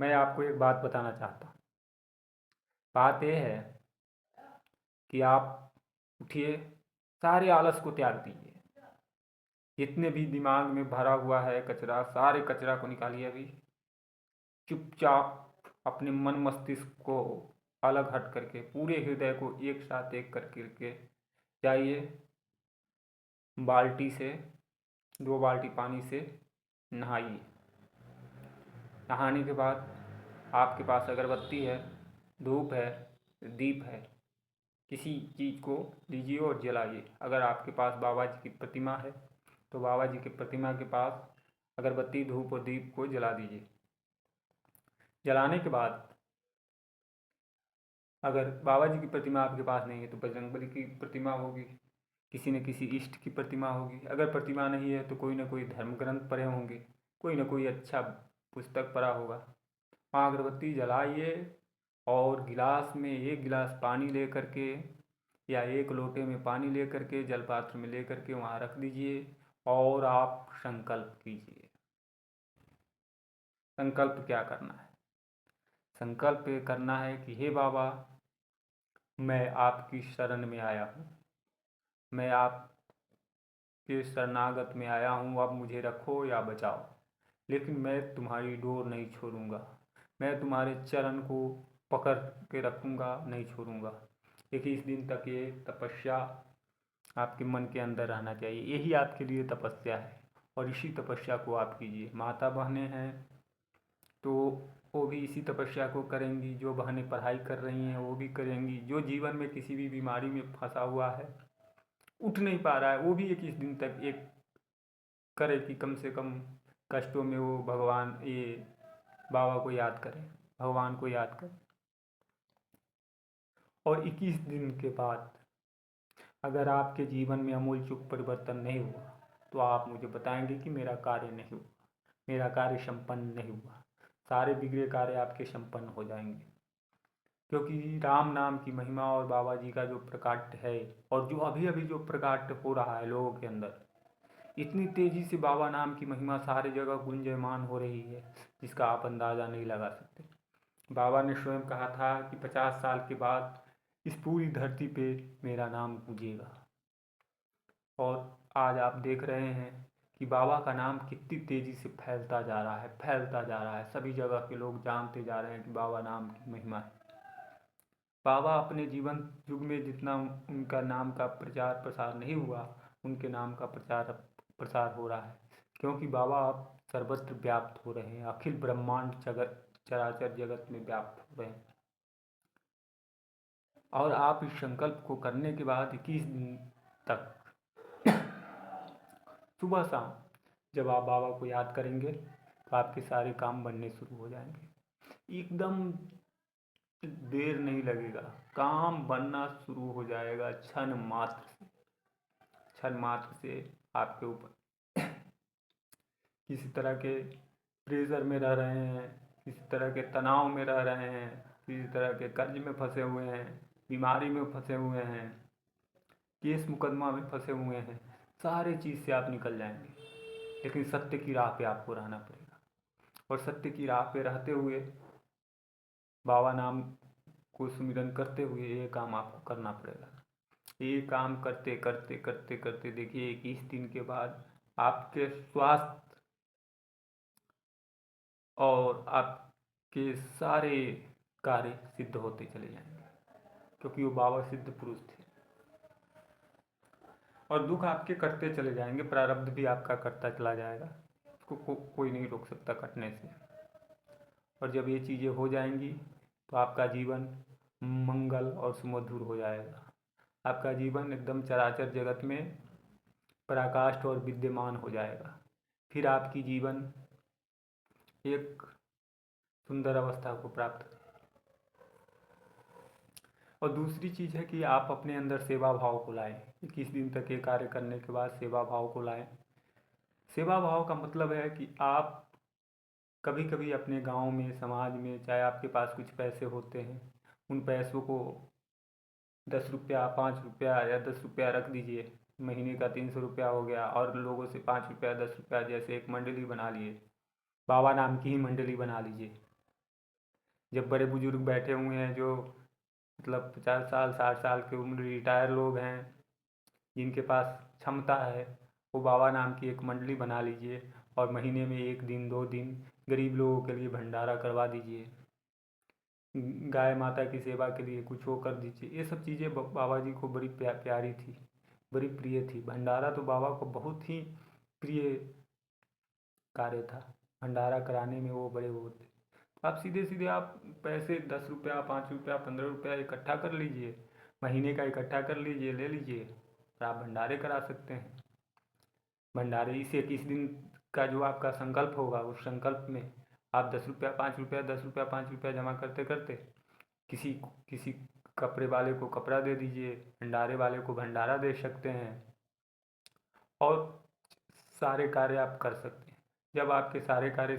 मैं आपको एक बात बताना चाहता हूँ। बात यह है कि आप उठिए, सारे आलस को त्याग दीजिए। जितने भी दिमाग में भरा हुआ है कचरा, सारे कचरा को निकालिए। अभी चुपचाप अपने मन मस्तिष्क को अलग हट करके पूरे हृदय को एक साथ एक करके जाइए, बाल्टी से 2 बाल्टी पानी से नहाइए। नहाने के बाद आपके पास अगरबत्ती है, धूप है, दीप है, किसी चीज़ को लीजिए और जलाइए। अगर आपके पास बाबा जी की प्रतिमा है तो बाबा जी की प्रतिमा के पास अगरबत्ती, धूप और दीप को जला दीजिए। जलाने के बाद अगर बाबा जी की प्रतिमा आपके पास नहीं है तो बजरंगबली की प्रतिमा होगी, किसी न किसी इष्ट की प्रतिमा होगी। अगर प्रतिमा नहीं है तो कोई ना कोई धर्म ग्रंथ पढ़े होंगे, कोई ना कोई अच्छा पुस्तक पढ़ा होगा। वहाँ अगरबत्ती जलाइए और गिलास में 1 गिलास पानी ले करके या 1 लोटे में पानी ले करके जल पात्र में ले करके वहाँ रख दीजिए और आप संकल्प कीजिए। संकल्प क्या करना है? संकल्प ये करना है कि हे बाबा, मैं आपकी शरण में आया हूँ, मैं आपके शरणागत में आया हूँ। अब मुझे रखो या बचाओ, लेकिन मैं तुम्हारी डोर नहीं छोड़ूंगा। मैं तुम्हारे चरण को पकड़ के रखूंगा, नहीं छोड़ूंगा। 21 दिन तक ये तपस्या आपके मन के अंदर रहना चाहिए। यही आपके लिए तपस्या है और इसी तपस्या को आप कीजिए। माता बहनें हैं तो वो भी इसी तपस्या को करेंगी, जो बहनें पढ़ाई कर रही हैं वो भी करेंगी, जो जीवन में किसी भी बीमारी में फंसा हुआ है, उठ नहीं पा रहा है, वो भी 21 दिन तक एक करे कि कम से कम कष्टों में वो भगवान ये बाबा को याद करें, भगवान को याद करें। और 21 दिन के बाद अगर आपके जीवन में अमूल चूक परिवर्तन नहीं हुआ तो आप मुझे बताएंगे कि मेरा कार्य नहीं हुआ, मेरा कार्य संपन्न नहीं हुआ। सारे बिगड़े कार्य आपके संपन्न हो जाएंगे, क्योंकि राम नाम की महिमा और बाबा जी का जो प्रकाट है और जो अभी अभी जो प्रकाट हो रहा है लोगों के अंदर, इतनी तेजी से बाबा नाम की महिमा सारी जगह गुंजयमान हो रही है जिसका आप अंदाज़ा नहीं लगा सकते। बाबा ने स्वयं कहा था कि 50 साल के बाद इस पूरी धरती पे मेरा नाम गूंजेगा। और आज आप देख रहे हैं कि बाबा का नाम कितनी तेज़ी से फैलता जा रहा है, फैलता जा रहा है। सभी जगह के लोग जानते जा रहे हैं कि बाबा नाम की महिमा है। बाबा अपने जीवन युग में जितना उनका नाम का प्रचार प्रसार नहीं हुआ, उनके नाम का प्रचार प्रसार हो रहा है, क्योंकि बाबा अब सर्वत्र व्याप्त हो रहे हैं, अखिल ब्रह्मांड जगत चराचर जगत में व्याप्त हो रहे हैं। और आप इस संकल्प को करने के बाद 21 दिन तक सुबह शाम जब आप बाबा को याद करेंगे तो आपके सारे काम बनने शुरू हो जाएंगे। एकदम देर नहीं लगेगा, काम बनना शुरू हो जाएगा क्षण मात्र से। क्षण मात्र से आपके ऊपर किसी तरह के प्रेशर में रह रहे हैं, किसी तरह के तनाव में रह रहे हैं, किसी तरह के कर्ज में फंसे हुए हैं, बीमारी में फंसे हुए हैं, केस मुकदमा में फंसे हुए हैं, सारे चीज़ से आप निकल जाएंगे। लेकिन सत्य की राह पे आपको रहना पड़ेगा और सत्य की राह पे रहते हुए बाबा नाम को सुमिरन करते हुए ये काम आपको करना पड़ेगा। ये काम करते करते करते करते देखिए 21 दिन के बाद आपके स्वास्थ्य और आपके सारे कार्य सिद्ध होते चले जाएंगे, क्योंकि वो बाबा सिद्ध पुरुष थे। और दुख आपके कटते चले जाएंगे, प्रारब्ध भी आपका कटता चला जाएगा, उसको कोई नहीं रोक सकता कटने से। और जब ये चीज़ें हो जाएंगी तो आपका जीवन मंगल और सुमधुर हो जाएगा। आपका जीवन एकदम चराचर जगत में पराकाष्ठ और विद्यमान हो जाएगा। फिर आपकी जीवन एक सुंदर अवस्था को प्राप्त करें। और दूसरी चीज़ है कि आप अपने अंदर सेवा भाव को लाएं। 21 दिन तक ये कार्य करने के बाद सेवा भाव को लाएं। सेवा भाव का मतलब है कि आप कभी कभी अपने गांव में, समाज में, चाहे आपके पास कुछ पैसे होते हैं, उन पैसों को 10 रुपया, 5 रुपया या 10 रुपया रख दीजिए। महीने का 300 रुपया हो गया और लोगों से 5 रुपया, 10 रुपया, जैसे एक मंडली बना लिए, बाबा नाम की ही मंडली बना लीजिए। जब बड़े बुजुर्ग बैठे हुए हैं जो मतलब 50 साल 60 साल की उम्र, रिटायर लोग हैं जिनके पास क्षमता है, वो बाबा नाम की एक मंडली बना लीजिए और महीने में 1 दिन 2 दिन गरीब लोगों के लिए भंडारा करवा दीजिए, गाय माता की सेवा के लिए कुछ वो कर दीजिए। ये सब चीज़ें बाबा जी को बड़ी प्यारी थी, बड़ी प्रिय थी। भंडारा तो बाबा को बहुत ही प्रिय कार्य था, भंडारा कराने में वो बड़े वो थे। आप सीधे सीधे आप पैसे 10 रुपया 5 रुपया 15 रुपया इकट्ठा कर लीजिए, महीने का इकट्ठा कर लीजिए, ले लीजिए और आप भंडारे करा सकते हैं। भंडारे इस 21 दिन का जो आपका संकल्प होगा, उस संकल्प में आप 10 रुपया 5 रुपया 10 रुपया 5 रुपया जमा करते करते किसी किसी कपड़े वाले को कपड़ा दे दीजिए, भंडारे वाले को भंडारा दे सकते हैं और सारे कार्य आप कर सकते हैं। जब आपके सारे कार्य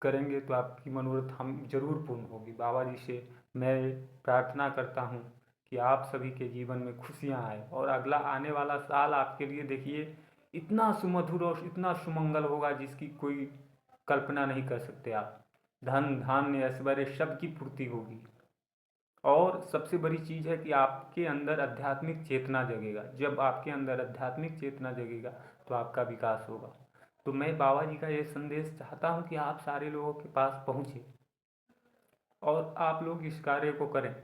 करेंगे तो आपकी मनोरथ हम जरूर पूर्ण होगी। बाबा जी से मैं प्रार्थना करता हूँ कि आप सभी के जीवन में खुशियाँ आए और अगला आने वाला साल आपके लिए देखिए इतना सुमधुर और इतना सुमंगल होगा जिसकी कोई कल्पना नहीं कर सकते आप। धन धान्य ऐश्वर्य सब की पूर्ति होगी और सबसे बड़ी चीज़ है कि आपके अंदर आध्यात्मिक चेतना जगेगा। जब आपके अंदर आध्यात्मिक चेतना जगेगा तो आपका विकास होगा। तो मैं बाबा जी का ये संदेश चाहता हूँ कि आप सारे लोगों के पास पहुँचे और आप लोग इस कार्य को करें।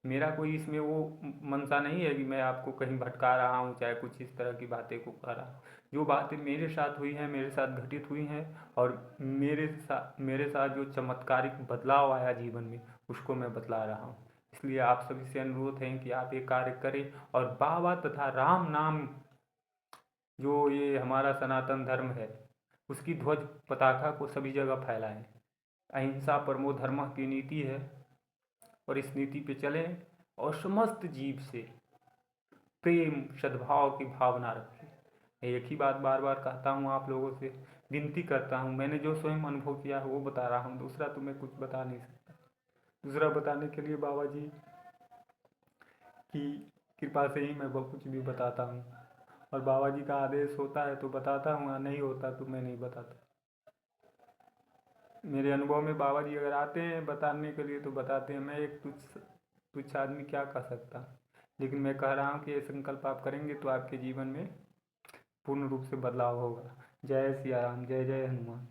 मेरा कोई इसमें वो मंशा नहीं है कि मैं आपको कहीं भटका रहा हूँ, चाहे कुछ इस तरह की बातें को कर रहा हूँ। जो बातें मेरे साथ हुई हैं, मेरे साथ घटित हुई हैं और मेरे साथ जो चमत्कारिक बदलाव आया जीवन में, उसको मैं बतला रहा हूँ। इसलिए आप सभी से अनुरोध है कि आप ये कार्य करें और बाबा तथा राम नाम जो ये हमारा सनातन धर्म है उसकी ध्वज पताका को सभी जगह फैलाएं। अहिंसा परमो धर्म की नीति है और इस नीति पे चलें और समस्त जीव से प्रेम सद्भाव की भावना रखें। मैं एक ही बात बार बार कहता हूँ, आप लोगों से विनती करता हूँ। मैंने जो स्वयं अनुभव किया है वो बता रहा हूँ, दूसरा तो मैं कुछ बता नहीं सकता। दूसरा बताने के लिए बाबा जी की कृपा से ही मैं बहुत कुछ भी बताता हूँ और बाबा जी का आदेश होता है तो बताता हूँ, नहीं होता तो मैं नहीं बताता। मेरे अनुभव में बाबा जी अगर आते हैं बताने के लिए तो बताते हैं। मैं एक तुच्छ आदमी क्या कह सकता, लेकिन मैं कह रहा हूँ कि ये संकल्प आप करेंगे तो आपके जीवन में पूर्ण रूप से बदलाव होगा। जय सिया राम, जय जय हनुमान।